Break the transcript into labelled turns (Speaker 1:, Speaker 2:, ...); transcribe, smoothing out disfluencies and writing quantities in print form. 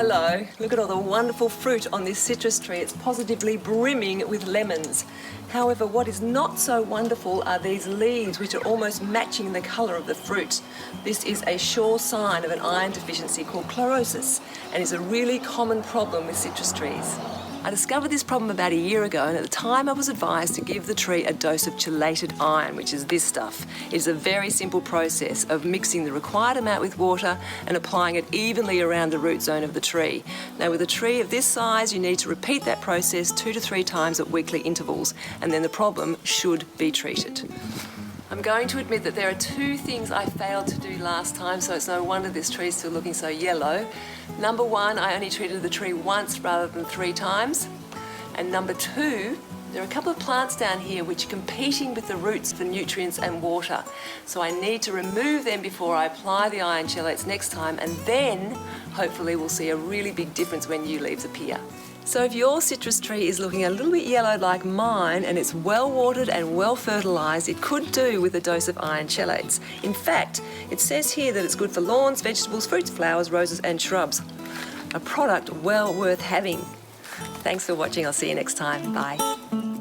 Speaker 1: Hello, look at all the wonderful fruit on this citrus tree. It's positively brimming with lemons. However, what is not so wonderful are these leaves, which are almost matching the colour of the fruit. This is a sure sign of an iron deficiency called chlorosis, and is a really common problem with citrus trees. I discovered this problem about a year ago, and at the time I was advised to give the tree a dose of chelated iron, which is this stuff. It is a very simple process of mixing the required amount with water and applying it evenly around the root zone of the tree. Now, with a tree of this size, you need to repeat that process 2 to 3 times at weekly intervals, and then the problem should be treated. I'm going to admit that there are 2 things I failed to do last time, so it's no wonder this tree is still looking so yellow. Number 1, I only treated the tree once rather than 3 times. And number 2, there are a couple of plants down here which are competing with the roots for nutrients and water. So I need to remove them before I apply the iron chelates next time, and then hopefully we'll see a really big difference when new leaves appear. So if your citrus tree is looking a little bit yellow like mine and it's well watered and well fertilised, it could do with a dose of iron chelates. In fact, it says here that it's good for lawns, vegetables, fruits, flowers, roses and shrubs. A product well worth having. Thanks for watching. I'll see you next time. Bye.